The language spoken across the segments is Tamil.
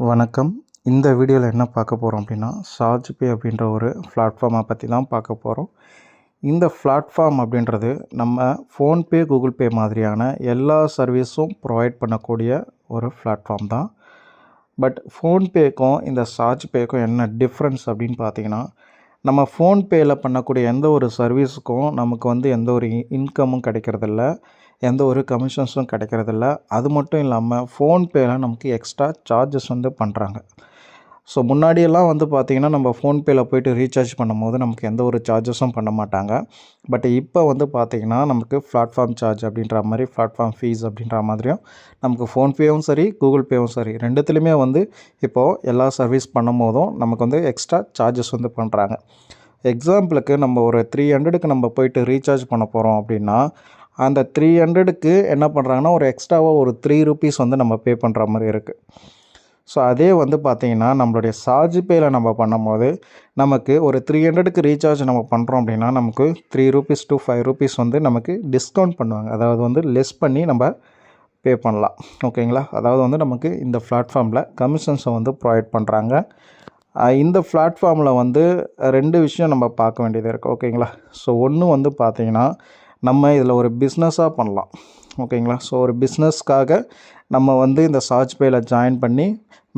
வணக்கம். இந்த வீடியோவில் என்ன பார்க்க போகிறோம் அப்படின்னா, சார்ஜ்பே அப்படின்ற ஒரு பிளாட்ஃபார்மை பற்றி தான் பார்க்க போகிறோம். இந்த பிளாட்ஃபார்ம் அப்படின்றது நம்ம ஃபோன்பே, கூகுள் பே மாதிரியான எல்லா சர்வீஸும் ப்ரொவைட் பண்ணக்கூடிய ஒரு பிளாட்ஃபார்ம் தான். பட் ஃபோன்பேக்கும் இந்த சார்ஜ்பேக்கும் என்ன டிஃப்ரென்ஸ் அப்படின்னு பார்த்தீங்கன்னா, நம்ம ஃபோன்பேயில் பண்ணக்கூடிய எந்த ஒரு சர்வீஸுக்கும் நமக்கு எந்த ஒரு இன்கமும் கிடைக்கிறதில்ல, எந்த ஒரு கமிஷன்ஸும் கிடைக்கிறதில்ல. அது மட்டும் இல்லாமல் ஃபோன்பேயில் நமக்கு எக்ஸ்ட்ரா சார்ஜஸ் பண்ணுறாங்க. ஸோ முன்னாடியெல்லாம் பார்த்தீங்கன்னா, நம்ம ஃபோன்பேயில் போய்ட்டு ரீசார்ஜ் பண்ணும்போது நமக்கு எந்த ஒரு சார்ஜஸும் பண்ண மாட்டாங்க. பட் இப்போ பார்த்தீங்கன்னா, நமக்கு பிளாட்ஃபார்ம் சார்ஜ் அப்படின்ற மாதிரி, பிளாட்ஃபார்ம் ஃபீஸ் அப்படின்ற மாதிரியும் நமக்கு ஃபோன்பேவும் சரி, கூகுள் பேவும் சரி, ரெண்டுத்துலேயுமே இப்போது எல்லா சர்வீஸ் பண்ணும்போதும் நமக்கு எக்ஸ்ட்ரா சார்ஜஸ் பண்ணுறாங்க. எக்ஸாம்பிளுக்கு நம்ம ஒரு 300க்கு நம்ம போய்ட்டு ரீசார்ஜ் பண்ண போகிறோம் அப்படின்னா, அந்த 300க்கு என்ன பண்ணுறாங்கன்னா, ஒரு எக்ஸ்ட்ராவாக ஒரு ₹3 நம்ம பே பண்ணுற மாதிரி இருக்குது. ஸோ அதே பார்த்தீங்கன்னா, நம்மளுடைய சார்ஜ்பேயில் நம்ம பண்ணும்போது நமக்கு ஒரு 300க்கு ரீசார்ஜ் நம்ம பண்ணுறோம் அப்படின்னா, நமக்கு ₹3 to ₹5 நமக்கு டிஸ்கவுண்ட் பண்ணுவாங்க. அதாவது லெஸ் பண்ணி நம்ம பே பண்ணலாம். ஓகேங்களா? அதாவது நமக்கு இந்த பிளாட்ஃபார்மில் கமிஷன்ஸை ப்ரொவைட் பண்ணுறாங்க. இந்த பிளாட்ஃபார்மில் 2 விஷயம் நம்ம பார்க்க வேண்டியது இருக்குது. ஓகேங்களா? ஸோ ஒன்று பார்த்தீங்கன்னா, நம்ம இதில் ஒரு பிஸ்னஸாக பண்ணலாம். ஓகேங்களா? ஸோ ஒரு பிஸ்னஸ்க்காக நம்ம இந்த சார்ஜ்பேயில் ஜாயின் பண்ணி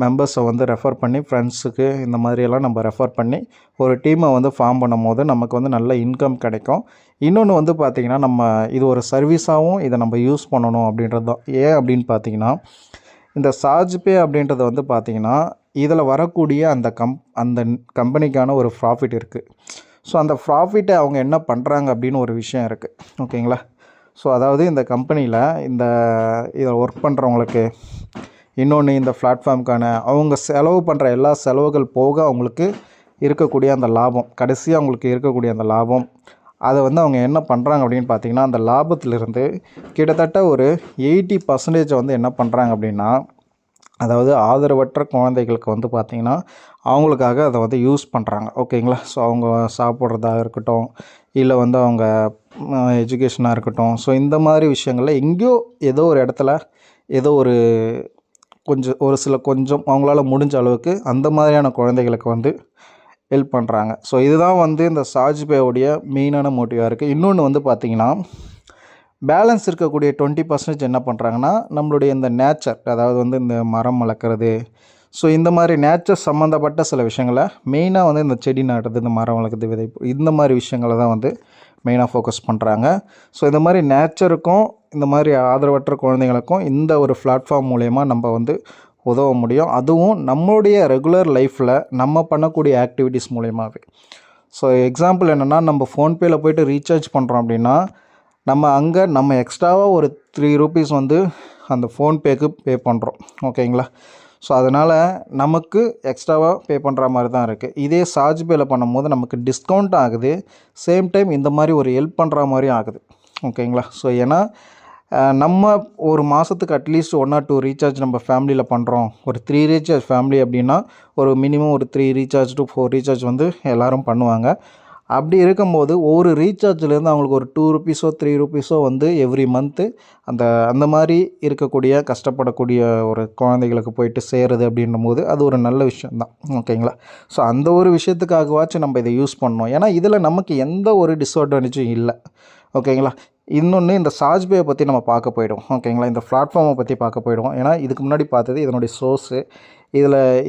மெம்பர்ஸை ரெஃபர் பண்ணி, ஃப்ரெண்ட்ஸுக்கு இந்த மாதிரியெல்லாம் நம்ம ரெஃபர் பண்ணி ஒரு டீமை ஃபார்ம் பண்ணும்போது நமக்கு நல்ல இன்கம் கிடைக்கும். இன்னொன்று பார்த்திங்கன்னா, நம்ம இது ஒரு சர்வீஸாகவும் இதை நம்ம யூஸ் பண்ணணும் அப்படின்றது தான். ஏன் அப்படின்னு பார்த்தீங்கன்னா, இந்த சார்ஜ்பே அப்படின்றது பார்த்திங்கன்னா, இதில் வரக்கூடிய அந்த கம்பெனிக்கான ஒரு ப்ராஃபிட் இருக்குது. ஸோ அந்த ப்ராஃபிட்டை அவங்க என்ன பண்ணுறாங்க அப்படின்னு ஒரு விஷயம் இருக்குது. ஓகேங்களா? ஸோ அதாவது இந்த கம்பெனியில் இதில் ஒர்க் பண்ணுறவங்களுக்கு, இன்னொன்று இந்த பிளாட்ஃபார்முக்கான அவங்க செலவு பண்ணுற எல்லா செலவுகள் போக அவங்களுக்கு இருக்கக்கூடிய அந்த லாபம், கடைசியாக அவங்களுக்கு இருக்கக்கூடிய அந்த லாபம், அதை அவங்க என்ன பண்ணுறாங்க அப்படின்னு பார்த்தீங்கன்னா, அந்த லாபத்திலிருந்து கிட்டத்தட்ட ஒரு 80% என்ன பண்ணுறாங்க அப்படின்னா, அதாவது ஆதரவற்ற குழந்தைகளுக்கு பார்த்திங்கன்னா, அவங்களுக்காக அதை யூஸ் பண்ணுறாங்க. ஓகேங்களா? ஸோ அவங்க சாப்பிட்றதாக இருக்கட்டும், இல்லை அவங்க எஜுகேஷனாக இருக்கட்டும், ஸோ இந்த மாதிரி விஷயங்களில் எங்கேயோ ஏதோ ஒரு இடத்துல ஏதோ ஒரு கொஞ்சம் அவங்களால முடிஞ்ச அளவுக்கு அந்த மாதிரியான குழந்தைகளுக்கு ஹெல்ப் பண்ணுறாங்க. ஸோ இதுதான் இந்த சார்ஜ்பேவுடைய மெயினான மோட்டிவாக இருக்குது. இன்னொன்று பார்த்திங்கன்னா, பேலன்ஸ் இருக்கக்கூடிய 20% என்ன பண்ணுறாங்கன்னா, நம்மளுடைய இந்த நேச்சர், அதாவது இந்த மரம் வளர்க்குறது, ஸோ இந்த மாதிரி நேச்சர் சம்மந்தப்பட்ட சில விஷயங்களை மெயினாக இந்த செடி நடுறது, இந்த மரம் வளர்க்குறது, விதைப்பு, இந்த மாதிரி விஷயங்களை தான் மெயினாக ஃபோக்கஸ் பண்ணுறாங்க. ஸோ இந்த மாதிரி நேச்சருக்கும் இந்த மாதிரி ஆதரவற்ற குழந்தைங்களுக்கும் இந்த ஒரு பிளாட்ஃபார்ம் மூலயமா நம்ம உதவ முடியும். அதுவும் நம்மளுடைய ரெகுலர் லைஃப்பில் நம்ம பண்ணக்கூடிய ஆக்டிவிட்டீஸ் மூலயமாவே. ஸோ எக்ஸாம்பிள் என்னென்னா, நம்ம ஃபோன்பேயில் போய்ட்டு ரீசார்ஜ் பண்ணுறோம் அப்படின்னா, நம்ம எக்ஸ்ட்ராவாக ஒரு ₹3 அந்த ஃபோன்பேக்கு பே பண்ணுறோம். ஓகேங்களா? ஸோ அதனால் நமக்கு எக்ஸ்ட்ராவாக பே பண்ணுற மாதிரி தான் இருக்குது. இதே சார்ஜ்பேயில் பண்ணும்போது நமக்கு டிஸ்கவுண்ட் ஆகுது, சேம் டைம் இந்த மாதிரி ஒரு ஹெல்ப் பண்ணுற மாதிரியும் ஆகுது. ஓகேங்களா? ஸோ ஏன்னா நம்ம ஒரு மாதத்துக்கு அட்லீஸ்ட் 1 or 2 ரீசார்ஜ் நம்ம ஃபேமிலியில் பண்ணுறோம். ஒரு 3 ரீசார்ஜ் ஃபேமிலி அப்படின்னா ஒரு மினிமம் ஒரு 3 ரீசார்ஜ் to 4 ரீசார்ஜ் எல்லோரும் பண்ணுவாங்க. அப்படி இருக்கும்போது ஒவ்வொரு ரீசார்ஜ்லேருந்து அவங்களுக்கு ஒரு ₹2 ₹3 எவ்ரி மந்த்து அந்த மாதிரி இருக்கக்கூடிய கஷ்டப்படக்கூடிய ஒரு குழந்தைகளுக்கு போயிட்டு சேருது அப்படின்னும்போது அது ஒரு நல்ல விஷயந்தான். ஓகேங்களா? ஸோ அந்த ஒரு விஷயத்துக்காகவாச்சும் நம்ம இதை யூஸ் பண்ணணும். ஏன்னா இதில் நமக்கு எந்த ஒரு டிஸ்அட்வான்டேஜும் இல்லை. ஓகேங்களா? இன்னொன்று, இந்த சார்ஜ்பேயை பற்றி நம்ம பார்க்க போயிடுவோம். ஓகேங்களா? இந்த பிளாட்ஃபார்மை பற்றி பார்க்க போயிடுவோம். ஏன்னா இதுக்கு முன்னாடி பார்த்தது இதனுடைய சோர்ஸு,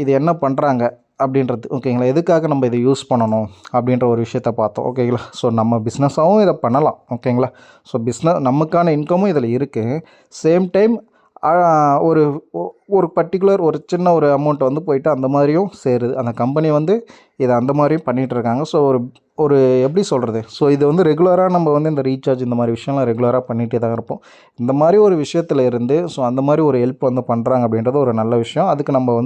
இது என்ன பண்ணுறாங்க அப்படின்றது. ஓகேங்களா? எதுக்காக நம்ம இதை யூஸ் பண்ணணும் அப்படின்ற ஒரு விஷயத்த பார்த்தோம். ஓகேங்களா? ஸோ நம்ம பிஸ்னஸாகவும் இதை பண்ணலாம். ஓகேங்களா? ஸோ நமக்கான இன்கமும் இதில் இருக்குது. சேம் டைம் ஒரு பர்டிகுலர் ஒரு சின்ன ஒரு அமௌண்ட் போயிட்டு அந்த மாதிரியும் சேருது. அந்த கம்பெனி இதை அந்த மாதிரியும் பண்ணிகிட்ருக்காங்க. ஸோ ஒரு எப்படி சொல்கிறது, ஸோ இது ரெகுலராக நம்ம இந்த ரீசார்ஜ் இந்த மாதிரி விஷயம்லாம் ரெகுலராக பண்ணிகிட்டே தான் இருப்போம். இந்த மாதிரி ஒரு விஷயத்தில் இருந்து ஸோ அந்த மாதிரி ஒரு ஹெல்ப் பண்ணுறாங்க அப்படின்றது ஒரு நல்ல விஷயம். அதுக்கு நம்ம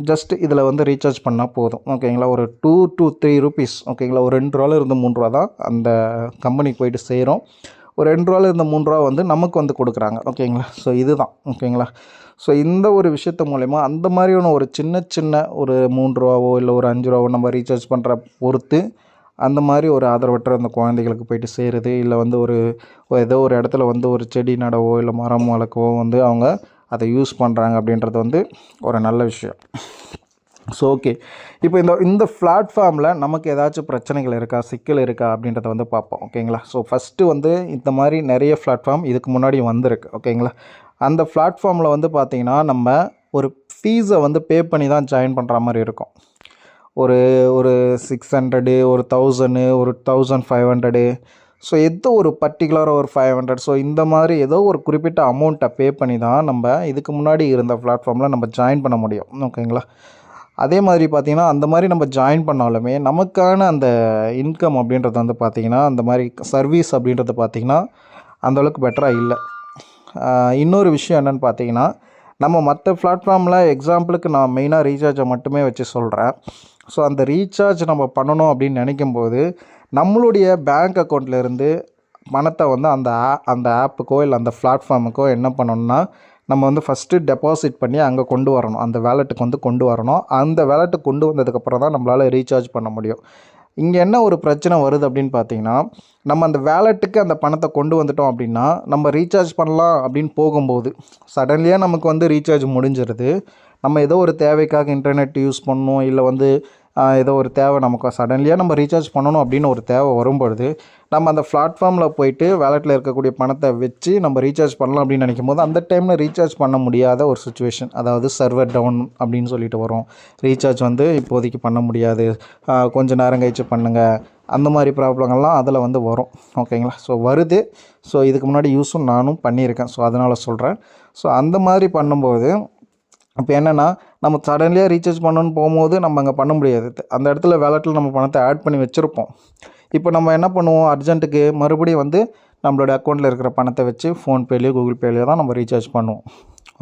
ஜஸ்ட் இதில் ரீசார்ஜ் பண்ணால் போதும். ஓகேங்களா? ஒரு ₹2 to ₹3. ஓகேங்களா? ஒரு ₹2 இருந்து ₹3 தான் அந்த கம்பெனிக்கு போயிட்டு சேரும். ஒரு ₹2 இருந்து ₹3 நமக்கு கொடுக்குறாங்க. ஓகேங்களா? ஸோ இதுதான். ஓகேங்களா? ஸோ இந்த ஒரு விஷயத்து மூலயமா அந்த மாதிரியான ஒரு சின்ன ஒரு ₹3 இல்லை ஒரு ₹5 நம்ம ரீசார்ஜ் பண்ணுற பொறுத்து அந்த மாதிரி ஒரு ஆதரவற்ற அந்த குழந்தைகளுக்கு போயிட்டு சேருது. இல்லை ஏதோ ஒரு இடத்துல ஒரு செடி நடவோ இல்லை மரம் வளர்க்கவோ அவங்க அதை யூஸ் பண்ணுறாங்க அப்படின்றது வந்து ஒரு நல்ல விஷயம். ஸோ ஓகே, இப்போ இந்த பிளாட்ஃபார்மில் நமக்கு ஏதாச்சும் பிரச்சனைகள் இருக்கா, சிக்கல் இருக்கா அப்படின்றத வந்து பார்ப்போம். ஓகேங்களா? ஸோ ஃபஸ்ட்டு வந்து இந்த மாதிரி நிறைய பிளாட்ஃபார்ம் இதுக்கு முன்னாடி வந்திருக்கு. ஓகேங்களா? அந்த பிளாட்ஃபார்மில் வந்து பார்த்திங்கன்னா நம்ம ஒரு ஃபீஸை வந்து பே பண்ணி தான் ஜாயின் பண்ணுற மாதிரி இருக்கும். ஒரு ஒரு 600, ஒரு 1000, ஒரு 1500, ஸோ ஏதோ ஒரு பர்டிகுலராக ஒரு 500, ஸோ இந்த மாதிரி ஏதோ ஒரு குறிப்பிட்ட அமௌண்ட்டை பே பண்ணி தான் நம்ம இதுக்கு முன்னாடி இருந்த பிளாட்ஃபார்மில் நம்ம ஜாயின் பண்ண முடியும். ஓகேங்களா? அதே மாதிரி பார்த்திங்கன்னா அந்த மாதிரி நம்ம ஜாயின் பண்ணாலுமே நமக்கான அந்த இன்கம் அப்படின்றது வந்து பார்த்திங்கன்னா அந்த மாதிரி சர்வீஸ் அப்படின்றது பார்த்திங்கன்னா அந்தளவுக்கு பெட்டராக இல்லை. இன்னொரு விஷயம் என்னென்னு பார்த்திங்கன்னா, நம்ம மற்ற பிளாட்ஃபார்மில் எக்ஸாம்பிளுக்கு நான் மெயினாக ரீசார்ஜை மட்டுமே வச்சு சொல்கிறேன். ஸோ அந்த ரீசார்ஜ் நம்ம பண்ணணும் அப்படின்னு நினைக்கும்போது நம்மளுடைய பேங்க் அக்கௌண்ட்லேருந்து பணத்தை வந்து அந்த ஆப்புக்கோ இல்லை அந்த பிளாட்ஃபார்முக்கோ என்ன பண்ணணும்னா நம்ம வந்து ஃபஸ்ட்டு டெபாசிட் பண்ணி அங்கே கொண்டு வரணும், அந்த வேலெட்டுக்கு வந்து கொண்டு வரணும். அந்த வேலெட்டுக்கு கொண்டு வந்ததுக்கப்புறம் தான் நம்மளால் ரீசார்ஜ் பண்ண முடியும். இங்கே என்ன ஒரு பிரச்சனை வருது அப்படின்னு பார்த்தீங்கன்னா, நம்ம அந்த வேலெட்டுக்கு அந்த பணத்தை கொண்டு வந்துட்டோம் அப்படின்னா நம்ம ரீசார்ஜ் பண்ணலாம் அப்படின்னு போகும்போது சடன்லியாக நமக்கு வந்து ரீசார்ஜ் முடிஞ்சிருது. நம்ம ஏதோ ஒரு தேவைக்காக இன்டர்நெட் யூஸ் பண்ணணும், இல்லை வந்து ஏதோ ஒரு தேவை நமக்கு சடன்லியாக நம்ம ரீசார்ஜ் பண்ணணும் அப்படின்னு ஒரு தேவை வரும்பொழுது நம்ம அந்த பிளாட்ஃபார்மில் போயிட்டு வேலெட்டில் இருக்கக்கூடிய பணத்தை வச்சு நம்ம ரீசார்ஜ் பண்ணலாம் அப்படின்னு நினைக்கும் போது அந்த டைமில் ரீசார்ஜ் பண்ண முடியாத ஒரு சுச்சுவேஷன், அதாவது சர்வர் டவுன் அப்படின்னு சொல்லிட்டு வரும். ரீசார்ஜ் வந்து இப்போதைக்கு பண்ண முடியாது, கொஞ்சம் நேரம் கழிச்சு பண்ணுங்கள், அந்த மாதிரி ப்ராப்ளங்கள்லாம் அதில் வந்து வரும். ஓகேங்களா? ஸோ வருது. ஸோ இதுக்கு முன்னாடி யூஸும் நானும் பண்ணியிருக்கேன். ஸோ அதனால் சொல்கிறேன். ஸோ அந்த மாதிரி பண்ணும்போது இப்போ என்னென்னா நம்ம சடன்லியாக ரீசார்ஜ் பண்ணணுன்னு போகும்போது நம்ம அங்கே பண்ண முடியாது. அந்த இடத்துல வேலெட்டில் நம்ம பணத்தை ஆட் பண்ணி வச்சுருப்போம். இப்போ நம்ம என்ன பண்ணுவோம், அர்ஜென்ட்டுக்கு மறுபடியும் வந்து நம்மளோட அக்கௌண்ட்டில் இருக்கிற பணத்தை வச்சு ஃபோன்பேலேயோ கூகுள் பேலேயோ தான் நம்ம ரீசார்ஜ் பண்ணுவோம்.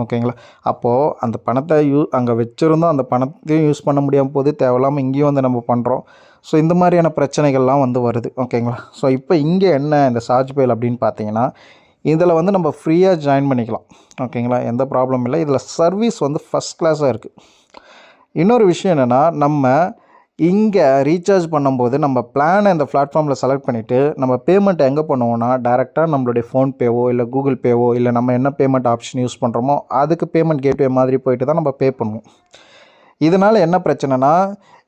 ஓகேங்களா? அப்போது அந்த பணத்தை அங்கே வச்சுருந்தோம், அந்த பணத்தையும் யூஸ் பண்ண முடியாமல் போது, தேவையில்லாமல் இங்கேயும் வந்து நம்ம பண்ணுறோம். ஸோ இந்த மாதிரியான பிரச்சனைகள்லாம் வந்து வருது. ஓகேங்களா? ஸோ இப்போ இங்கே என்ன இந்த சார்ஜ்பேல் அப்படின்னு பார்த்தீங்கன்னா இதில் வந்து நம்ம ஃப்ரீயாக ஜாயின் பண்ணிக்கலாம். ஓகேங்களா? எந்த ப்ராப்ளம் இல்லை. இதில் சர்வீஸ் வந்து ஃபஸ்ட் கிளாஸாக இருக்குது. இன்னொரு விஷயம் என்னென்னா, நம்ம இங்கே ரீசார்ஜ் பண்ணும்போது நம்ம பிளானை இந்த பிளாட்ஃபார்மில் செலக்ட் பண்ணிவிட்டு நம்ம பேமெண்ட் எங்கே பண்ணுவோன்னா டைரெக்டாக நம்மளுடைய ஃபோன்பேவோ இல்லை கூகுள் பேவோ இல்லை நம்ம என்ன பேமெண்ட் ஆப்ஷன் யூஸ் பண்ணுறோமோ அதுக்கு பேமெண்ட் கேட்வே மாதிரி போயிட்டு தான் நம்ம பே பண்ணுவோம். இதனால் என்ன பிரச்சனைனா,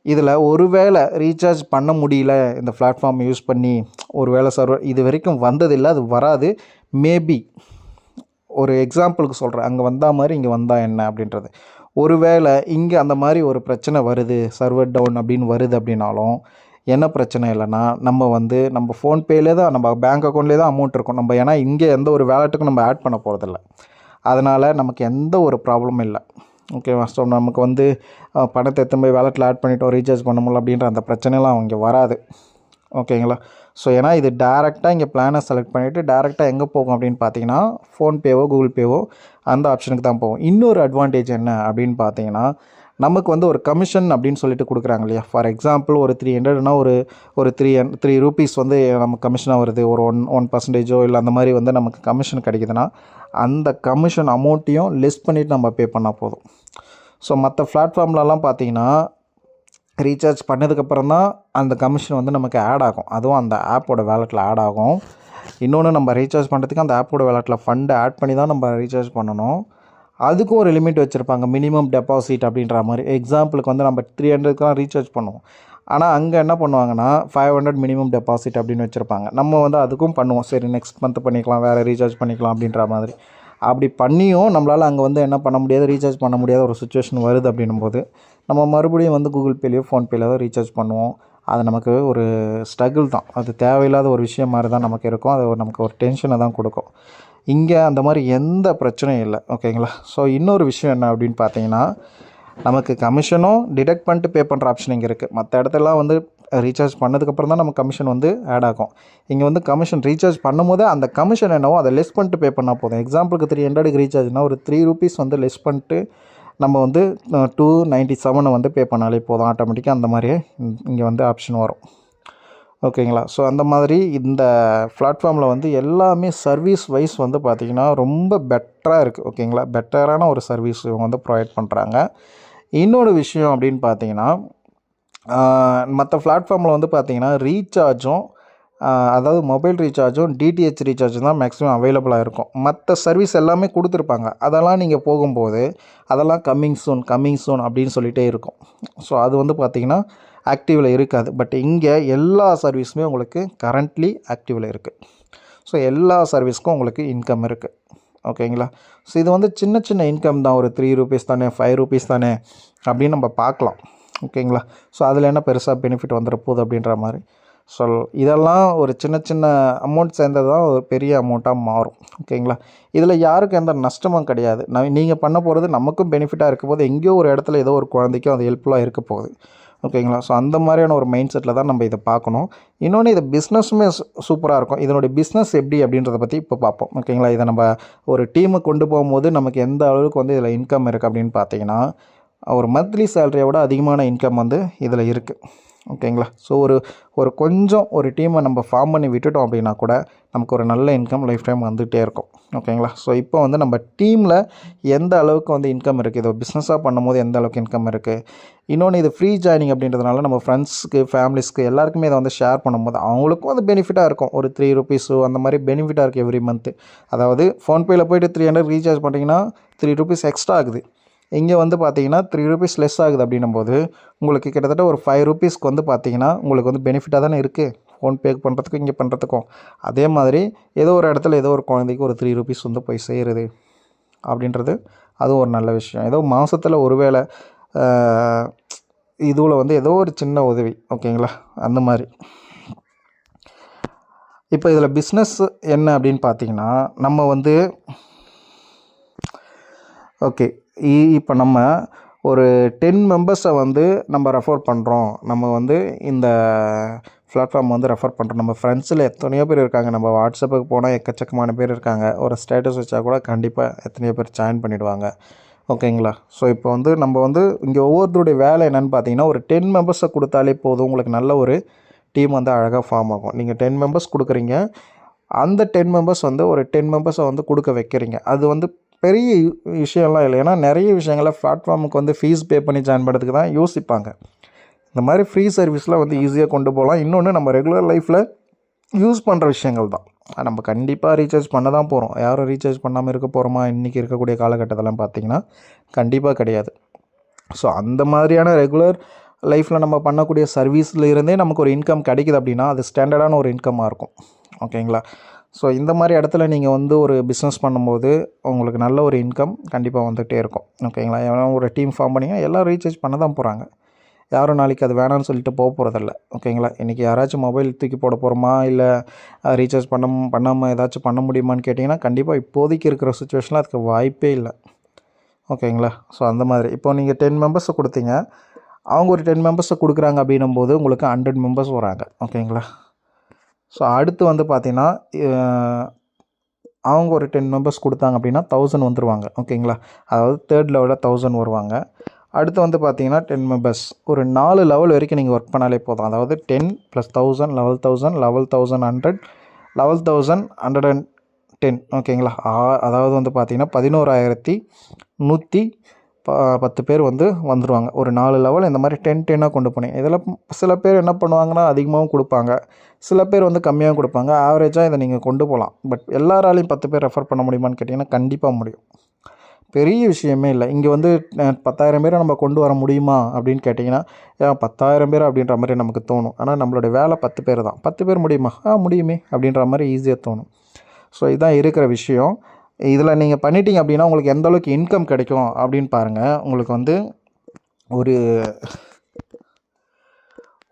இதில் ஒரு வேளை ரீசார்ஜ் பண்ண முடியல இந்த பிளாட்ஃபார்ம் யூஸ் பண்ணி, ஒரு வேளை சர்வர் இது வரைக்கும் வந்ததில்லை, அது வராது. மேபி ஒரு எக்ஸாம்பிளுக்கு சொல்கிறேன், அங்கே வந்தால் மாதிரி இங்கே வந்தால் என்ன அப்படின்றது. ஒரு வேளை இங்கே அந்த மாதிரி ஒரு பிரச்சனை வருது, சர்வர் டவுன் அப்படின்னு வருது அப்படின்னாலும் என்ன பிரச்சனை இல்லைன்னா, நம்ம வந்து நம்ம ஃபோன்பேலே தான் நம்ம பேங்க் அக்கௌண்ட்லேயே தான் அமௌண்ட் இருக்கும். நம்ம ஏன்னா இங்கே எந்த ஒரு வேலெட்டுக்கும் நம்ம ஆட் பண்ண போகிறதில்ல. அதனால் நமக்கு எந்த ஒரு ப்ராப்ளமும் இல்லை. ஓகேவா? ஸோ நமக்கு வந்து பணத்தை எடுத்துன்னு போய் வேலெட்டில் ஆட் பண்ணிவிட்டோம், ரீசார்ஜ் பண்ண முடியல அப்படின்ற அந்த பிரச்சனைலாம் இங்கே வராது. ஓகேங்களா? ஸோ ஏன்னா இது டேரெக்டாக இங்கே பிளானை செலக்ட் பண்ணிவிட்டு டேரெக்டாக எங்கே போகும் அப்படின்னு பார்த்தீங்கன்னா ஃபோன்பேவோ கூகுள் பேவோ அந்த ஆப்ஷனுக்கு தான் போகும். இன்னொரு அட்வான்டேஜ் என்ன அப்படின்னு பார்த்தீங்கன்னா, நமக்கு வந்து ஒரு கமிஷன் அப்படின்னு சொல்லிட்டு கொடுக்குறாங்க இல்லையா? ஃபார் எக்ஸாம்பிள் ஒரு 300னா ஒரு 3 ரூபீஸ் வந்து நமக்கு கமிஷனாக வருது. ஒரு 1% இல்லை அந்த மாதிரி வந்து நமக்கு கமிஷன் கிடைக்குதுன்னா அந்த கமிஷன் அமௌண்ட்டையும் லெஸ் பண்ணிவிட்டு நம்ம பே பண்ணால் போதும். ஸோ மற்ற பிளாட்ஃபார்ம்லலாம் பார்த்தீங்கன்னா ரீசார்ஜ் பண்ணதுக்கப்புறம் தான் அந்த கமிஷன் வந்து நமக்கு ஆட் ஆகும். அதுவும் அந்த ஆப்போட வேலெட்டில் ஆட் ஆகும். இன்னொன்று, நம்ம ரீசார்ஜ் பண்ணுறதுக்கு அந்த ஆப்போட வேலெட்டில் ஃபண்டை ஆட் பண்ணி தான் நம்ம ரீசார்ஜ் பண்ணணும். அதுக்கும் ஒரு லிமிட் வச்சுருப்பாங்க, மினிமம் டெபாசிட் அப்படின்ற மாதிரி. எக்ஸாம்பிளுக்கு வந்து நம்ம 300க்குலாம் ரீசார்ஜ் பண்ணுவோம். ஆனால் அங்கே என்ன பண்ணுவாங்கன்னா 500 மினிமம் டெபாசிட் அப்படின்னு வச்சுருப்பாங்க. நம்ம வந்து அதுக்கும் பண்ணுவோம், சரி நெக்ஸ்ட் மந்த் பண்ணிக்கலாம், வேறு ரீசார்ஜ் பண்ணிக்கலாம் அப்படின்ற மாதிரி. அப்படி பண்ணியும் நம்மளால் அங்கே வந்து என்ன பண்ண முடியாது, ரீசார்ஜ் பண்ண முடியாத ஒரு சுச்சுவேஷன் வருது அப்படின்னும்போது நம்ம மறுபடியும் வந்து கூகுள் பேலேயோ ஃபோன்பேலேயோ தான் ரீசார்ஜ் பண்ணுவோம். அது நமக்கு ஒரு ஸ்ட்ரகிள் தான். அது தேவையில்லாத ஒரு விஷயம் மாதிரி தான் நமக்கு இருக்கும். அது நமக்கு ஒரு டென்ஷனை தான் கொடுக்கும். இங்கே அந்த மாதிரி எந்த பிரச்சனையும் இல்லை. ஓகேங்களா? ஸோ இன்னொரு விஷயம் என்ன அப்படின்னு பார்த்தீங்கன்னா, நமக்கு கமிஷனும் டிடெக்ட் பண்ணிட்டு பே பண்ணுற ஆப்ஷன் இங்கே இருக்குது. மற்ற இடத்துலலாம் வந்து ரீசார்ஜ் பண்ணதுக்கப்புறம் தான் நம்ம கமிஷன் வந்து ஆட் ஆகும். இங்கே வந்து கமிஷன் ரீசார்ஜ் பண்ணும்போது அந்த கமிஷன் என்னவோ அதை லெஸ் பண்ணிட்டு பே பண்ணால் போதும். எக்ஸாம்பிளுக்கு 300க்கு ரீசார்ஜ்னால் ஒரு 3 ரூபீஸ் வந்து லெஸ் பண்ணிட்டு நம்ம வந்து 297 வந்து பே பண்ணாலே போதும். ஆட்டோமேட்டிக்காக அந்த மாதிரியே இங்கே வந்து ஆப்ஷன் வரும். ஓகேங்களா? ஸோ அந்த மாதிரி இந்த பிளாட்ஃபார்மில் வந்து எல்லாமே சர்வீஸ் வைஸ் வந்து பார்த்திங்கன்னா ரொம்ப பெட்டராக இருக்குது. ஓகேங்களா? பெட்டரான ஒரு சர்வீஸ் இவங்க வந்து ப்ரொவைட் பண்ணுறாங்க. இன்னொரு விஷயம் அப்படின்னு பார்த்தீங்கன்னா, மற்ற பிளாட்ஃபார்மில் வந்து பார்த்திங்கன்னா ரீசார்ஜும் அதாவது மொபைல் ரீசார்ஜும் டிடிஹெச் ரீசார்ஜும் தான் மேக்ஸிமம் அவைலபிளாக இருக்கும். மற்ற சர்வீஸ் எல்லாமே கொடுத்துருப்பாங்க. அதெல்லாம் நீங்கள் போகும்போது அதெல்லாம் கம்மிங் சூன் அப்படின்னு சொல்லிகிட்டே இருக்கும். ஸோ அது வந்து பார்த்திங்கன்னா ஆக்டிவில் இருக்காது. பட் இங்கே எல்லா சர்வீஸுமே உங்களுக்கு கரண்ட்லி ஆக்டிவில் இருக்குது. ஸோ எல்லா சர்வீஸ்க்கும் உங்களுக்கு இன்கம் இருக்குது. ஓகேங்களா? ஸோ இது வந்து சின்ன சின்ன இன்கம் தான். ஒரு ₹3 தானே, ₹5 தானே அப்படின்னு நம்ம பார்க்கலாம். ஓகேங்களா? ஸோ அதில் என்ன பெருசாக பெனிஃபிட் வந்துட போகுது அப்படின்ற மாதிரி. ஸோ இதெல்லாம் ஒரு சின்ன சின்ன அமௌண்ட் சேர்ந்தது தான் ஒரு பெரிய அமௌண்ட்டாக மாறும். ஓகேங்களா? இதில் யாருக்கும் எந்த நஷ்டமும் கிடையாது. நீங்கள் பண்ண போகிறது நமக்கும் பெனிஃபிட்டாக இருக்க போது, எங்கேயோ ஒரு இடத்துல ஏதோ ஒரு குழந்தைக்கும் அது ஹெல்ப்ஃபுல்லாக இருக்க போகுது. ஓகேங்களா? ஸோ அந்த மாதிரியான ஒரு மைண்ட் செட்டில் தான் நம்ம இதை பார்க்கணும். இன்னொன்று இது பிஸ்னஸுமே சூப்பராக இருக்கும். இதனுடைய பிஸ்னஸ் எப்படி அப்படின்றத பற்றி இப்போ பார்ப்போம். ஓகேங்களா? இதை நம்ம ஒரு டீமை கொண்டு போகும்போது நமக்கு எந்த அளவுக்கு வந்து இதில் இன்கம் இருக்குது அப்படின்னு பார்த்தீங்கன்னா, ஒரு மந்த்லி சேலரியை விட அதிகமான இன்கம் வந்து இதில் இருக்குது. ஓகேங்களா? ஸோ ஒரு கொஞ்சம் ஒரு டீமை நம்ம ஃபார்ம் பண்ணி விட்டுட்டோம் அப்படின்னா கூட நமக்கு ஒரு நல்ல இன்கம் லைஃப் டைம் வந்துகிட்டே இருக்கும். ஓகேங்களா? ஸோ இப்போ வந்து நம்ம டீமில் எந்த அளவுக்கு வந்து இன்கம் இருக்குது, இதை பிஸ்னஸாக பண்ணும்போது எந்த அளவுக்கு இன்கம் இருக்குது. இன்னொன்று இது ஃப்ரீ ஜாயினிங் அப்படின்றதுனால நம்ம ஃப்ரெண்ட்ஸ்க்கு, ஃபேமிலிஸ்க்கு எல்லாருக்குமே இதை வந்து ஷேர் பண்ணும்போது அவங்களுக்கும் அது பெனிஃபிட்டாக இருக்கும். ஒரு ₹3 அந்த மாதிரி பெனிஃபிட்டாக இருக்குது எவ்ரி மந்த்து. அதாவது ஃபோன்பேயில் போய்ட்டு 300 ரீசார்ஜ் பண்ணிங்கன்னா ₹3 எக்ஸ்ட்ரா ஆகுது. இங்கே வந்து பார்த்தீங்கன்னா ₹3 லெஸ் ஆகுது. அப்படின்னும்போது உங்களுக்கு கிட்டத்தட்ட ஒரு ₹5 வந்து பார்த்தீங்கன்னா உங்களுக்கு வந்து பெனிஃபிட்டாக தானே இருக்குது. ஃபோன்பே பண்ணுறதுக்கும் இங்கே பண்ணுறதுக்கும். அதே மாதிரி ஏதோ ஒரு இடத்துல ஏதோ ஒரு குழந்தைக்கு ஒரு ₹3 வந்து போய் சேருது அப்படின்றது அதுவும் ஒரு நல்ல விஷயம். ஏதோ மாதத்தில் ஒரு வேளை இதுவில் வந்து ஏதோ ஒரு சின்ன உதவி. ஓகேங்களா? அந்த மாதிரி. இப்போ இதில் பிஸ்னஸ் என்ன அப்படின்னு பார்த்தீங்கன்னா, நம்ம வந்து ஓகே இப்போ நம்ம ஒரு 10 மெம்பர்ஸை வந்து நம்ம ரெஃபர் பண்ணுறோம். நம்ம வந்து இந்த பிளாட்ஃபார்ம் வந்து ரெஃபர் பண்ணுறோம். நம்ம ஃப்ரெண்ட்ஸில் எத்தனையோ பேர் இருக்காங்க. நம்ம வாட்ஸ்அப்புக்கு போனால் எக்கச்சக்கமான பேர் இருக்காங்க. ஒரு ஸ்டேட்டஸ் வச்சா கூட கண்டிப்பாக எத்தனையோ பேர் ஜாயின் பண்ணிவிடுவாங்க. ஓகேங்களா? ஸோ இப்போ வந்து நம்ம வந்து இங்கே ஒவ்வொருத்தருடைய வேலை என்னென்னு பார்த்தீங்கன்னா, ஒரு 10 மெம்பர்ஸை கொடுத்தாலே போதும். உங்களுக்கு நல்ல ஒரு டீம் வந்து அழகாக ஃபார்ம் ஆகும். நீங்கள் 10 மெம்பர்ஸ் கொடுக்குறீங்க. அந்த 10 மெம்பர்ஸ் வந்து ஒரு 10 மெம்பர்ஸை வந்து கொடுக்க வைக்கிறீங்க. அது வந்து பெரிய விஷயம்லாம் இல்லை. ஏன்னா நிறைய விஷயங்களில் பிளாட்ஃபார்முக்கு வந்து ஃபீஸ் பே பண்ணி ஜாயின் பண்ணுறதுக்கு தான் யோசிப்பாங்க. இந்த மாதிரி ஃப்ரீ சர்வீஸ்லாம் வந்து ஈஸியாக கொண்டு போகலாம். இன்னொன்று நம்ம ரெகுலர் லைஃப்பில் யூஸ் பண்ணுற விஷயங்கள் தான். நம்ம கண்டிப்பாக ரீசார்ஜ் பண்ண தான் போகிறோம். யாரும் ரீசார்ஜ் பண்ணாமல் இருக்க போகிறோமா இன்றைக்கி இருக்கக்கூடிய காலகட்டத்திலாம் பார்த்திங்கன்னா கண்டிப்பாக கிடையாது. ஸோ அந்த மாதிரியான ரெகுலர் லைஃப்பில் நம்ம பண்ணக்கூடிய சர்வீஸில் இருந்தே நமக்கு ஒரு இன்கம் கிடைக்குது அப்படின்னா அது ஸ்டாண்டர்டான ஒரு இன்கம்மாக இருக்கும். ஓகேங்களா? ஸோ இந்த மாதிரி இடத்துல நீங்கள் வந்து ஒரு பிஸ்னஸ் பண்ணும்போது உங்களுக்கு நல்ல ஒரு இன்கம் கண்டிப்பாக வந்துகிட்டே இருக்கும். ஓகேங்களா? ஏன்னா ஒரு டீம் ஃபார்ம் பண்ணிங்கன்னா எல்லோரும் ரீசார்ஜ் பண்ண தான் போகிறாங்க. யாரும் நாளைக்கு அது வேணான்னு சொல்லிட்டு போகிறதில்ல. ஓகேங்களா? இன்றைக்கி யாராச்சும் மொபைல் தூக்கி போட போகிறோமா, இல்லை ரீசார்ஜ் பண்ணாமல் ஏதாச்சும் பண்ண முடியுமான்னு கேட்டிங்கன்னா கண்டிப்பாக இப்போதைக்கு இருக்கிற சுச்சுவேஷனில் அதுக்கு வாய்ப்பே இல்லை. ஓகேங்களா? ஸோ அந்த மாதிரி இப்போ நீங்கள் 10 மெம்பர்ஸை கொடுத்தீங்க. அவங்க ஒரு 10 மெம்பர்ஸை கொடுக்குறாங்க அப்படின்னும்போது உங்களுக்கு 100 மெம்பர்ஸ் வராங்க. ஓகேங்களா? ஸோ அடுத்து வந்து பார்த்திங்கன்னா அவங்க ஒரு 10 மெம்பர்ஸ் கொடுத்தாங்க அப்படின்னா 1000 வந்துடுவாங்க. ஓகேங்களா? அதாவது 3rd லெவலில் 1000 வருவாங்க. அடுத்து வந்து பார்த்திங்கன்னா 10 மெம்பர்ஸ் ஒரு 4 லெவல் வரைக்கும் நீங்கள் ஒர்க் பண்ணாலே போதும். அதாவது 10 + 1000 11,000 11,100 11,110. ஓகேங்களா? அதாவது வந்து பார்த்திங்கன்னா 11,110 பேர் வந்து வந்துடுவாங்க. ஒரு 4 லெவல் இந்த மாதிரி 10 கொண்டு போனீங்க. இதில் சில பேர் என்ன பண்ணுவாங்கன்னா அதிகமாகவும் கொடுப்பாங்க. சில பேர் வந்து கம்மியாகவும் கொடுப்பாங்க. ஆவரேஜாக இதை நீங்கள் கொண்டு போகலாம். பட் எல்லாராலையும் 10 பேர் ரெஃபர் பண்ண முடியுமான்னு கேட்டிங்கன்னா கண்டிப்பாக முடியும். பெரிய விஷயமே இல்லை. இங்கே வந்து 10,000 பேரை நம்ம கொண்டு வர முடியுமா அப்படின்னு கேட்டிங்கன்னா 10,000 பேர் அப்படின்ற மாதிரி நமக்கு தோணும். ஆனால் நம்மளுடைய வேலை 10 பேர் தான். 10 பேர் முடியுமா? முடியுமே அப்படின்ற மாதிரி ஈஸியாக தோணும். ஸோ இதுதான் இருக்கிற விஷயம். இதில் நீங்கள் பண்ணிட்டீங்க அப்படின்னா உங்களுக்கு எந்த அளவுக்கு இன்கம் கிடைக்கும் அப்படின்னு பாருங்கள். உங்களுக்கு வந்து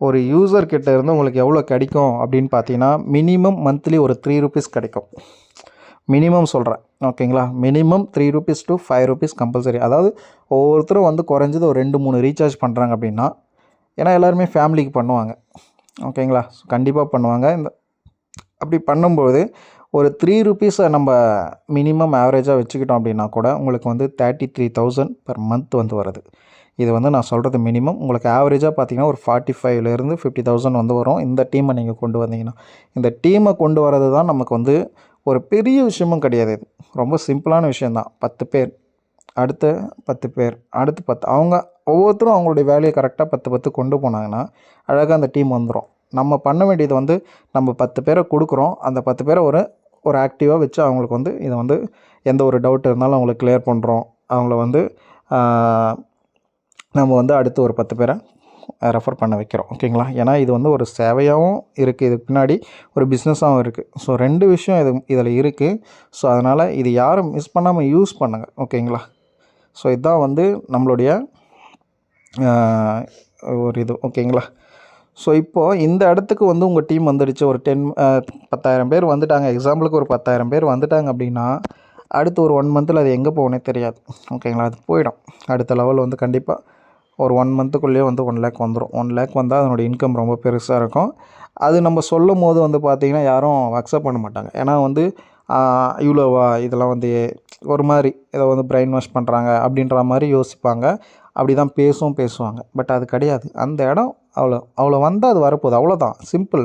ஒரு யூசர்கிட்ட இருந்து உங்களுக்கு எவ்வளோ கிடைக்கும் அப்படின்னு பார்த்தீங்கன்னா மினிமம் மந்த்லி ஒரு ₹3 கிடைக்கும். மினிமம் சொல்கிறேன். ஓகேங்களா? Minimum ₹3 to ₹5 compulsory. அதாவது ஒவ்வொருத்தரும் வந்து குறைஞ்சது ஒரு 2-3 ரீசார்ஜ் பண்ணுறாங்க அப்படின்னா, ஏன்னா எல்லாருமே ஃபேமிலிக்கு பண்ணுவாங்க. ஓகேங்களா? கண்டிப்பாக பண்ணுவாங்க. அப்படி பண்ணும்போது ஒரு ₹3 நம்ம மினிமம் ஆவரேஜாக வச்சுக்கிட்டோம் அப்படின்னா கூட உங்களுக்கு வந்து 33,000 பெர் மந்த் வந்து வருது. இது வந்து நான் சொல்கிறது மினிமம். உங்களுக்கு ஆவரேஜாக பார்த்தீங்கன்னா ஒரு 45,000 50,000 வந்து வரும். இந்த டீமை நீங்கள் கொண்டு வந்தீங்கன்னா. இந்த டீமை கொண்டு வரது தான் நமக்கு வந்து ஒரு பெரிய விஷயமும் கிடையாது. இது ரொம்ப சிம்பிளான விஷயந்தான். 10 பேர், அடுத்து 10 பேர், அடுத்து 10. அவங்க ஒவ்வொருத்தரும் அவங்களுடைய வேலையை கரெக்டாக 10 கொண்டு போனாங்கன்னா அழகாக அந்த டீம் வந்துடும். நம்ம பண்ண வேண்டியது வந்து நம்ம 10 பேரை கொடுக்குறோம். அந்த 10 பேரை ஒரு ஆக்டிவாக வச்சு அவங்களுக்கு வந்து இதை வந்து எந்த ஒரு டவுட் இருந்தாலும் அவங்களுக்கு கிளியர் பண்ணுறோம். அவங்கள வந்து நம்ம வந்து அடுத்து ஒரு 10 பேரை ரெஃபர் பண்ண வைக்கிறோம். ஓகேங்களா? ஏன்னா இது வந்து ஒரு சேவையாகவும் இருக்குது, இதுக்கு பின்னாடி ஒரு பிஸ்னஸாகவும் இருக்குது. ஸோ 2 விஷயம் இதில் இருக்குது. ஸோ அதனால் இது யாரும் மிஸ் பண்ணாமல் யூஸ் பண்ணுங்கள். ஓகேங்களா? ஸோ இதுதான் வந்து நம்மளுடைய ஒரு இது. ஓகேங்களா? ஸோ இப்போது இந்த இடத்துக்கு வந்து உங்கள் டீம் வந்துடுச்சு. ஒரு 10,000 பேர் வந்துட்டாங்க. எக்ஸாம்பிளுக்கு ஒரு 10,000 பேர் வந்துட்டாங்க அப்படின்னா அடுத்து ஒரு 1 மந்தில் அது எங்கே போகணுன்னே தெரியாது. ஓகேங்களா? அது போயிடும். அடுத்த லெவல் வந்து கண்டிப்பாக ஒரு 1 மந்த்துக்குள்ளேயே வந்து 1 லேக் வந்துடும். 1 லேக் வந்தால் அதனுடைய இன்கம் ரொம்ப பெருசாக இருக்கும். அது நம்ம சொல்லும் போது வந்து பார்த்திங்கன்னா யாரும் அக்செப்ட் பண்ண மாட்டாங்க. ஏன்னா வந்து இவ்வளோவா, இதெல்லாம் வந்து ஒரு மாதிரி இதை வந்து பிரெயின் வாஷ் பண்ணுறாங்க அப்படின்ற மாதிரி யோசிப்பாங்க. அப்படி தான் பேசுவாங்க. பட் அது கிடையாது. அந்த இடம் அவ்வளோ வந்தால் அது வரப்போகுது, அவ்வளோதான், சிம்பிள்.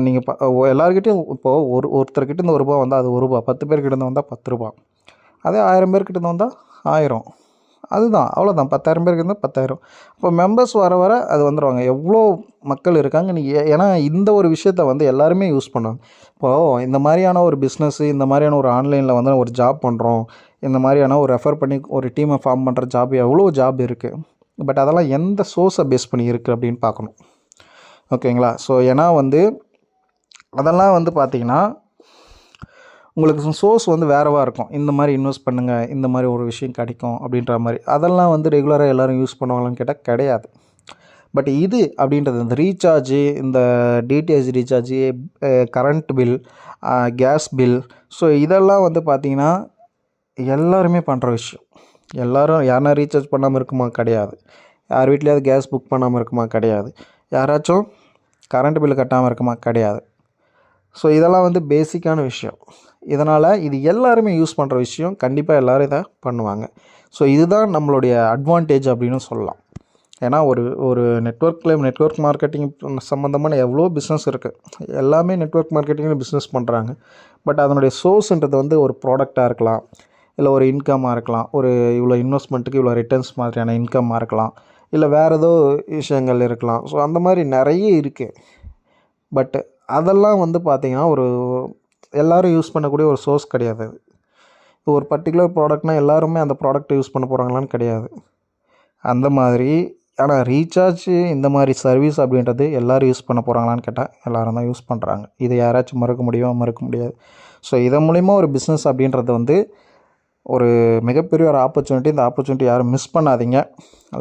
நீங்கள் எல்லாருக்கிட்டையும் இப்போது ஒருத்தர்கிட்ட ரூபா வந்தால் அது ரூபா, 10 பேர்கிட்ட வந்தால் 10 ரூபா, அதே 1000 பேர்கிட்ட வந்தால் 1000, அதுதான், அவ்வளோதான். 10,000 பேருக்கு இருந்தால் 10,000. இப்போ மெம்பர்ஸ் வர அது வந்துடுவாங்க. எவ்வளோ மக்கள் இருக்காங்க. நீங்கள் ஏன்னா இந்த ஒரு விஷயத்த வந்து எல்லாருமே யூஸ் பண்ணுவாங்க. இப்போது இந்த மாதிரியான ஒரு பிஸ்னஸ்ஸு, இந்த மாதிரியான ஒரு ஆன்லைனில் வந்து ஒரு ஜாப் பண்ணுறோம், இந்த மாதிரியான ஒரு ரெஃபர் பண்ணி ஒரு டீமை ஃபார்ம் பண்ணுற ஜாப், எவ்வளோ ஜாப் இருக்குது. பட் அதெல்லாம் எந்த சோர்ஸை பேஸ் பண்ணி இருக்குது அப்படின்னு பார்க்கணும். ஓகேங்களா? ஸோ ஏன்னா வந்து அதெல்லாம் வந்து பார்த்திங்கன்னா உங்களுக்கு சோர்ஸ் வந்து வேறவாக இருக்கும். இந்த மாதிரி இன்வெஸ்ட் பண்ணுங்கள், இந்த மாதிரி ஒரு விஷயம் கிடைக்கும் அப்படின்ற மாதிரி. அதெல்லாம் வந்து ரெகுலராக எல்லோரும் யூஸ் பண்ணுவாங்களான்னு கேட்டால் கிடையாது. பட் இது அப்படின்றது இந்த ரீசார்ஜு, இந்த DTH recharge, current bill, gas bill, so இதெல்லாம் வந்து பார்த்திங்கன்னா எல்லாருமே பண்ணுற விஷயம். எல்லோரும் யாருனா ரீசார்ஜ் பண்ணாமல் இருக்குமா? கிடையாது. யார் வீட்லையாவது கேஸ் புக் பண்ணாமல் இருக்குமா? கிடையாது. யாராச்சும் கரண்ட் பில்லு கட்டாமல் இருக்குமா? கிடையாது. ஸோ இதெல்லாம் வந்து பேசிக்கான விஷயம். இதனால் இது எல்லாருமே யூஸ் பண்ணுற விஷயம். கண்டிப்பாக எல்லோரும் இதை பண்ணுவாங்க. ஸோ இதுதான் நம்மளுடைய அட்வான்டேஜ் அப்படின்னு சொல்லலாம். ஏன்னா ஒரு நெட்வொர்க் மார்க்கெட்டிங் சம்மந்தமான எவ்வளோ பிஸ்னஸ் இருக்குது. எல்லாமே நெட்வொர்க் மார்க்கெட்டிங்கில் பிஸ்னஸ் பண்ணுறாங்க. பட் அதனுடைய சோர்ஸ்ன்றது வந்து ஒரு ப்ராடக்டாக இருக்கலாம், இல்லை ஒரு இன்கம்மாக இருக்கலாம், ஒரு இவ்வளோ இன்வெஸ்ட்மெண்ட்டுக்கு இவ்வளோ ரிட்டர்ன்ஸ் மாதிரியான இன்கம்மாக இருக்கலாம், இல்லை வேறு ஏதோ விஷயங்கள் இருக்கலாம். ஸோ அந்த மாதிரி நிறைய இருக்குது. பட் அதெல்லாம் வந்து பார்த்திங்கன்னா எல்லோரும் யூஸ் பண்ணக்கூடிய ஒரு சோர்ஸ் கிடையாது அது. இப்போ ஒரு பர்டிகுலர் ப்ராடக்ட்னால் எல்லாருமே அந்த ப்ராடக்ட்டை யூஸ் பண்ண போகிறாங்களான்னு கிடையாது. அந்த மாதிரி ஆனால் ரீசார்ஜு இந்த மாதிரி சர்வீஸ் அப்படின்றது எல்லோரும் யூஸ் பண்ண போகிறாங்களான்னு கேட்டால் எல்லோரும் தான் யூஸ் பண்ணுறாங்க. இதை யாராச்சும் மறுக்க முடியாது. ஸோ இதன் மூலிமா ஒரு பிஸ்னஸ் அப்படின்றது வந்து ஒரு மிகப்பெரிய ஒரு ஆப்பர்ச்சுனிட்டி. இந்த ஆப்பர்ச்சுனிட்டி யாரும் மிஸ் பண்ணாதீங்க.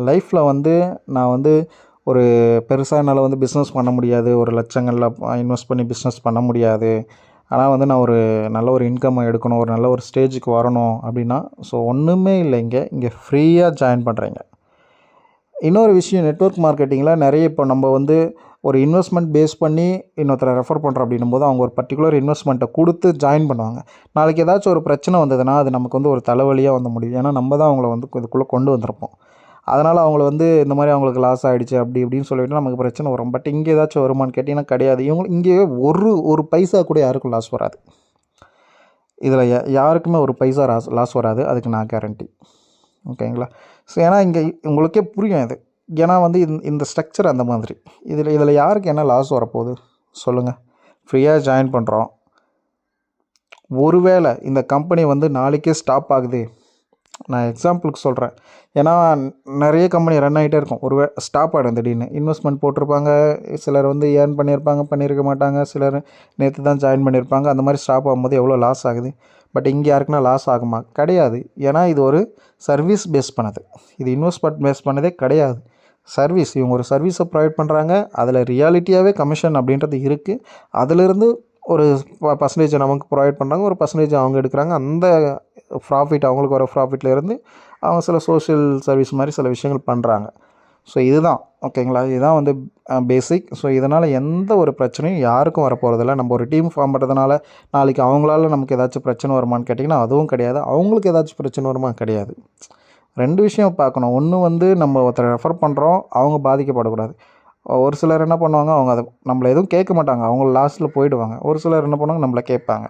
லைஃப்பில் வந்து நான் வந்து ஒரு பெருசாக என்னால் வந்து பிஸ்னஸ் பண்ண முடியாது, ஒரு லட்சங்களில் இன்வெஸ்ட் பண்ணி பிஸ்னஸ் பண்ண முடியாது, ஆனால் வந்து நான் ஒரு நல்ல ஒரு இன்கம்மை எடுக்கணும், ஒரு நல்ல ஒரு ஸ்டேஜுக்கு வரணும் அப்படின்னா ஸோ ஒன்றுமே இல்லை. இங்கே ஃப்ரீயாக ஜாயின் பண்ணுறீங்க. இன்னொரு விஷயம், நெட்வொர்க் மார்க்கெட்டிங்கில் நிறைய இப்போ நம்ம வந்து ஒரு இன்வெஸ்ட்மெண்ட் பேஸ் பண்ணி இன்னொருத்தரை ரெஃபர் பண்ணுறோம் அப்படின்னும் போது அவங்க ஒரு பர்டிகுலர் இன்வெஸ்ட்மெண்ட்டை கொடுத்து ஜாயின் பண்ணுவாங்க. நாளைக்கு ஏதாச்சும் ஒரு பிரச்சனை வந்ததுன்னா அது நமக்கு வந்து ஒரு தலைவலியாக வந்து முடியும். ஏன்னா நம்ம தான் அவங்கள வந்து இதுக்குள்ளே கொண்டு வந்திருப்போம். அதனால் அவங்கள வந்து இந்த மாதிரி அவங்களுக்கு லாஸ் ஆகிடுச்சு அப்படி இப்படின்னு சொல்லிவிட்டு நமக்கு பிரச்சனை வரும். பட் இங்கே ஏதாச்சும் வருமானு கேட்டிங்கன்னா கிடையாது. இங்கே ஒரு பைசா கூட யாருக்கும் லாஸ் வராது. இதில் யாருக்குமே ஒரு பைசா லாஸ் வராது. அதுக்கு நான் கேரண்டி. ஓகேங்களா? ஸோ ஏன்னா இங்கே உங்களுக்கே புரியும் இது. ஏன்னா வந்து இந்த ஸ்ட்ரக்சர் அந்த மாதிரி. இதில் யாருக்கு என்ன லாஸ் வரப்போகுது சொல்லுங்கள்? ஃப்ரீயாக ஜாயின் பண்ணுறோம். ஒருவேளை இந்த கம்பெனி வந்து நாளைக்கே ஸ்டாப் ஆகுது, நான் எக்ஸாம்பிளுக்கு சொல்கிறேன். ஏன்னா நிறைய கம்பெனி ரன் ஆகிட்டே இருக்கும். ஸ்டாப் ஆகிடும் திடீர்னு. இன்வெஸ்ட்மெண்ட் போட்டிருப்பாங்க, சிலர் வந்து ஏர்ன் பண்ணியிருக்க மாட்டாங்க, சிலர் நேற்று தான் ஜாயின் பண்ணியிருப்பாங்க. அந்த மாதிரி ஸ்டாப் ஆகும்போது எவ்வளோ லாஸ் ஆகுது. பட் இங்கே யாருக்குன்னா லாஸ் ஆகுமா? கிடையாது. ஏன்னா இது ஒரு சர்வீஸ் பேஸ் பண்ணது. இது இன்வெஸ்ட்மெண்ட் பேஸ் பண்ணதே கிடையாது. சர்வீஸ், இவங்க ஒரு சர்வீஸை ப்ரொவைட் பண்ணுறாங்க. அதில் ரியாலிட்டியாகவே கமிஷன் அப்படின்றது இருக்குது. அதிலிருந்து ஒரு பர்சன்டேஜை நமக்கு ப்ரொவைட் பண்ணுறாங்க, ஒரு பர்சன்டேஜ் அவங்க எடுக்கிறாங்க. அந்த ப்ராஃபிட், அவங்களுக்கு வர ப்ராஃபிட்லேருந்து அவங்க சில சோஷியல் சர்வீஸ் மாதிரி சில விஷயங்கள் பண்ணுறாங்க. ஸோ இதுதான். ஓகேங்களா? இதுதான் வந்து பேசிக். ஸோ இதனால் எந்த ஒரு பிரச்சனையும் யாருக்கும் வரப்போகிறதில்ல. நம்ம ஒரு டீம் ஃபார்ம் பண்ணுறதுனால நாளைக்கு அவங்களால நமக்கு ஏதாச்சும் பிரச்சனை வருமானு கேட்டிங்கன்னா அதுவும் கிடையாது. அவங்களுக்கு ஏதாச்சும் பிரச்சனை வருமா? கிடையாது. 2 விஷயம் பார்க்கணும். ஒன்று வந்து நம்ம ஒருத்தரை ரெஃபர் பண்ணுறோம், அவங்க பாதிக்கப்படக்கூடாது. ஒரு சிலர் என்ன பண்ணுவாங்க, அவங்க அதை நம்மளை எதுவும் கேட்க மாட்டாங்க, அவங்க லாஸ்ட்டில் போயிடுவாங்க. ஒரு சிலர் என்ன பண்ணுவாங்க, நம்மளை கேட்பாங்க.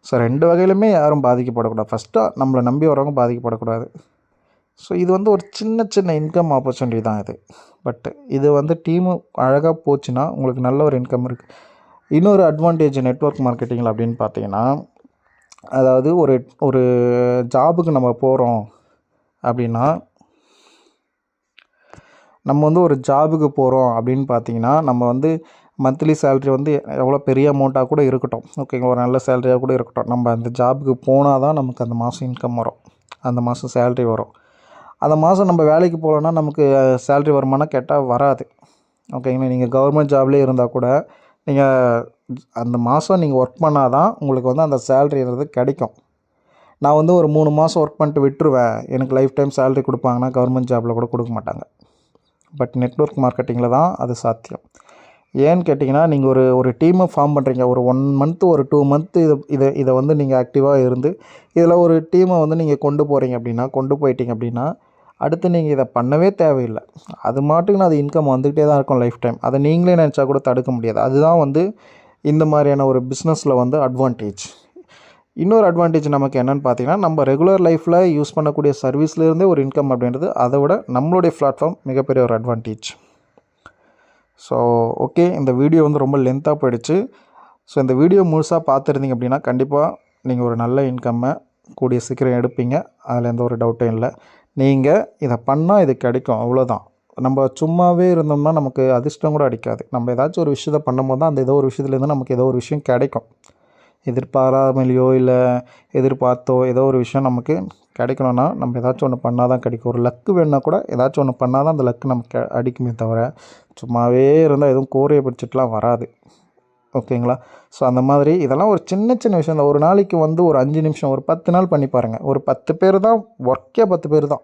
ஸோ 2 வகையிலுமே யாரும் பாதிக்கப்படக்கூடாது. ஃபஸ்ட்டாக நம்மளை நம்பி வரவங்க பாதிக்கப்படக்கூடாது. ஸோ இது வந்து ஒரு சின்ன சின்ன இன்கம் ஆப்பர்ச்சுனிட்டி தான் இது. பட் இது வந்து டீமு அழகாக போச்சுன்னா உங்களுக்கு நல்ல ஒரு இன்கம் இருக்குது. இன்னொரு அட்வான்டேஜ் நெட்வொர்க் மார்க்கெட்டிங்கில் அப்படின்னு பார்த்தீங்கன்னா, அதாவது ஒரு ஒரு ஜாபுக்கு நம்ம போகிறோம் அப்படின்னா, நம்ம வந்து ஒரு ஜாபுக்கு போகிறோம் அப்படின்னு பார்த்தீங்கன்னா, நம்ம வந்து மந்த்லி சேலரி வந்து எவ்வளோ பெரிய அமௌண்ட்டாக கூட இருக்கட்டும், ஓகேங்களா, ஒரு நல்ல சேலரியாக கூட இருக்கட்டும், நம்ம அந்த ஜாபுக்கு போனால் தான் நமக்கு அந்த மாதம் இன்கம் வரும், அந்த மாதம் சேலரி வரும். அந்த மாதம் நம்ம வேலைக்கு போகலன்னா நமக்கு சேலரி வருமானா கேட்டால் வராது, ஓகேங்களா. நீங்கள் கவர்மெண்ட் ஜாப்லேயே இருந்தால் கூட நீங்கள் அந்த மாதம் நீங்கள் ஒர்க் பண்ணால் தான் உங்களுக்கு வந்து அந்த சேலரின்றது கிடைக்கும். நான் வந்து ஒரு 3 மாதம் ஒர்க் பண்ணிட்டு விட்டுருவேன், எனக்கு லைஃப் டைம் சேலரி கொடுப்பாங்கன்னா கவர்மெண்ட் ஜாபில் கூட கொடுக்க மாட்டாங்க. பட் நெட்வொர்க் மார்க்கெட்டிங்கில் தான் அது சாத்தியம். ஏன்னு கேட்டிங்கன்னா, நீங்கள் ஒரு டீமை ஃபார்ம் பண்ணுறீங்க, ஒரு 1 மந்த்து ஒரு 2 மந்த்து இதை வந்து நீங்கள் ஆக்டிவாக இருந்து இதில் ஒரு டீமை வந்து நீங்கள் கொண்டு போயிட்டீங்க அப்படின்னா அடுத்து நீங்கள் இதை பண்ணவே தேவையில்லை. அது மாட்டுக்குன்னு அது இன்கம் வந்துக்கிட்டே தான் இருக்கும் லைஃப் டைம். அதை நீங்களே நினச்சா கூட தடுக்க முடியாது. அதுதான் வந்து இந்த மாதிரியான ஒரு பிஸ்னஸில் வந்து அட்வான்டேஜ். இன்னொரு அட்வான்டேஜ் நமக்கு என்னென்னு பார்த்தீங்கன்னா, நம்ம ரெகுலர் லைஃப்பில் யூஸ் பண்ணக்கூடிய சர்வீஸ்லேருந்தே ஒரு இன்கம் அப்படின்றது, அதை விட நம்மளுடைய பிளாட்ஃபார்ம் மிகப்பெரிய ஒரு அட்வான்டேஜ். ஸோ ஓகே, இந்த வீடியோ வந்து ரொம்ப லென்த்தாக போயிடுச்சு. ஸோ இந்த வீடியோ முழுசாக பார்த்துருந்தீங்க அப்படின்னா கண்டிப்பாக நீங்கள் ஒரு நல்ல இன்கம்மை கூடிய சீக்கிரம் எடுப்பீங்க, அதில் எந்த ஒரு டவுட்டும் இல்லை. நீங்கள் இதை பண்ணால் இது கிடைக்கும், அவ்வளோதான். நம்ம சும்மாவே இருந்தோம்னா நமக்கு அதிர்ஷ்டம் கூட அடிக்காது. நம்ம ஏதாச்சும் ஒரு விஷயத்தை பண்ணும்போது தான் அந்த ஏதோ ஒரு விஷயத்துலேருந்து நமக்கு ஏதோ ஒரு விஷயம் கிடைக்கும். எதிர்பாராமலையோ இல்லை எதிர்பார்த்தோ ஏதோ ஒரு விஷயம் நமக்கு கிடைக்கணும்னா நம்ம ஏதாச்சும் ஒன்று பண்ணால் தான் கிடைக்கும். ஒரு லக்கு வேணுன்னா கூட ஏதாச்சும் ஒன்று பண்ணால் தான் அந்த லக்கு நமக்கு அடிக்குமே தவிர சும்மாவே இருந்தால் எதுவும் கோரையை பிடிச்சிட்டுலாம் வராது, ஓகேங்களா. ஸோ அந்த மாதிரி இதெல்லாம் ஒரு சின்ன சின்ன விஷயம் தான். ஒரு நாளைக்கு வந்து ஒரு 5 நிமிஷம் ஒரு 10 நாள் பண்ணி பாருங்கள். ஒரு 10 பேர் தான் ஒர்க்கே, 10 பேர் தான்.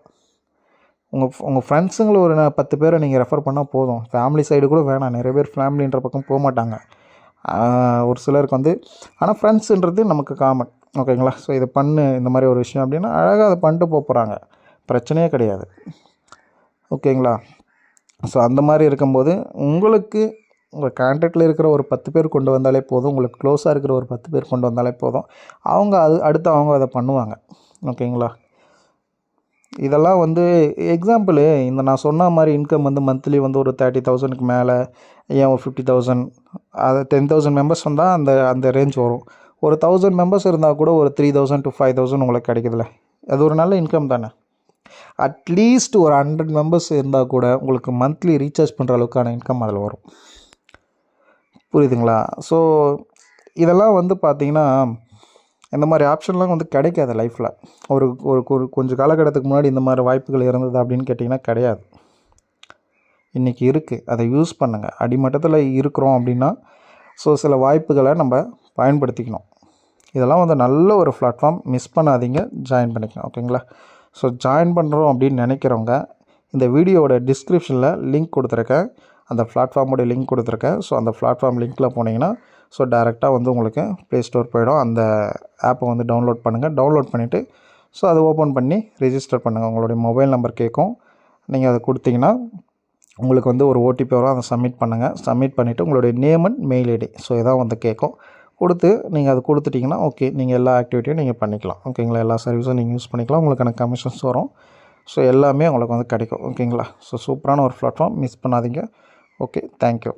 உங்கள் ஃப்ரெண்ட்ஸுங்களை ஒரு 10 பேரை நீங்கள் ரெஃபர் பண்ணால் போதும். ஃபேமிலி சைடு கூட வேணாம். நிறைய பேர் ஃபேமிலின்ற பக்கம் போக மாட்டாங்க. ஒரு சிலருக்கு வந்து, ஆனால் ஃப்ரெண்ட்ஸுன்றது நமக்கு காமன், ஓகேங்களா. ஸோ இதை இந்த மாதிரி ஒரு விஷயம் அப்படின்னா அழகாக அதை பண்ணிட்டு போகிறாங்க, பிரச்சனையே கிடையாது, ஓகேங்களா. ஸோ அந்த மாதிரி இருக்கும்போது உங்களுக்கு உங்கள் கான்டாக்டில் இருக்கிற ஒரு 10 பேர் கொண்டு வந்தாலே போதும், உங்களுக்கு க்ளோஸாக இருக்கிற ஒரு 10 பேர் கொண்டு வந்தாலே போதும். அடுத்து அவங்க அதை பண்ணுவாங்க, ஓகேங்களா. இதெல்லாம் வந்து எக்ஸாம்பிள், இந்த நான் சொன்ன மாதிரி இன்கம் வந்து மந்த்லி வந்து ஒரு 30,000க்கு மேலே, ஏன் ஒரு 50,000, அது 10,000 மெம்பர்ஸ் வந்தால் அந்த ரேஞ்ச் வரும். ஒரு 1000 மெம்பர்ஸ் இருந்தால் கூட ஒரு 3,000 to 5,000 உங்களுக்கு கிடைக்குதுல்ல, அது ஒரு நல்ல இன்கம் தானே. அட்லீஸ்ட் ஒரு 100 மெம்பர்ஸ் இருந்தால் கூட உங்களுக்கு மந்த்லி ரீசார்ஜ் பண்ணுற அளவுக்கான இன்கம் அதில் வரும், புரியுதுங்களா. ஸோ இதெல்லாம் வந்து பார்த்திங்கன்னா இந்த மாதிரி ஆப்ஷன்லாம் வந்து கிடைக்காது லைஃப்பில். ஒரு கொஞ்சம் காலகட்டத்துக்கு முன்னாடி இந்த மாதிரி வாய்ப்புகள் இருந்தது அப்படின்னு கேட்டிங்கன்னா கிடையாது. இன்றைக்கி இருக்குது, அதை யூஸ் பண்ணுங்கள். அடிமட்டத்தில் இருக்கிறோம் அப்படின்னா ஸோ சில வாய்ப்புகளை நம்ம பயன்படுத்திக்கணும். இதெல்லாம் வந்து நல்ல ஒரு பிளாட்ஃபார்ம், மிஸ் பண்ணாதீங்க, ஜாயின் பண்ணிக்கணும், ஓகேங்களா. ஸோ ஜாயின் பண்ணுறோம் அப்படின்னு நினைக்கிறவங்க இந்த வீடியோவோட டிஸ்கிரிப்ஷனில் லிங்க் கொடுத்துருக்கேன், அந்த பிளாட்ஃபார்மோடைய லிங்க் கொடுத்துருக்கேன். ஸோ அந்த பிளாட்ஃபார்ம் லிங்க்கில் போனீங்கன்னா ஸோ டேரெக்டாக வந்து உங்களுக்கு ப்ளே ஸ்டோர் போயிடும். அந்த ஆப்பை வந்து டவுன்லோட் பண்ணுங்கள். டவுன்லோட் பண்ணிவிட்டு ஸோ அதை ஓப்பன் பண்ணி ரிஜிஸ்டர் பண்ணுங்கள். உங்களுடைய மொபைல் நம்பர் கேட்கும், நீங்கள் அதை கொடுத்தீங்கன்னா உங்களுக்கு வந்து ஒரு ஓடிபி வரும், அதை சப்மிட் பண்ணுங்கள். சப்மிட் பண்ணிவிட்டு உங்களுடைய name and mail ID so இதான் வந்து கேட்கும். நீங்கள் அதை கொடுத்துட்டிங்கன்னா ஓகே, நீங்கள் எல்லா ஆக்டிவிட்டியும் நீங்கள் பண்ணிக்கலாம், ஓகேங்களா. எல்லா சர்வீஸும் நீங்கள் யூஸ் பண்ணிக்கலாம், உங்களுக்கான கமிஷன்ஸ் வரும். ஸோ எல்லாமே உங்களுக்கு வந்து கிடைக்கும், ஓகேங்களா. ஸோ சூப்பரான ஒரு பிளாட்ஃபார்ம், மிஸ் பண்ணாதீங்க. Okay, thank you.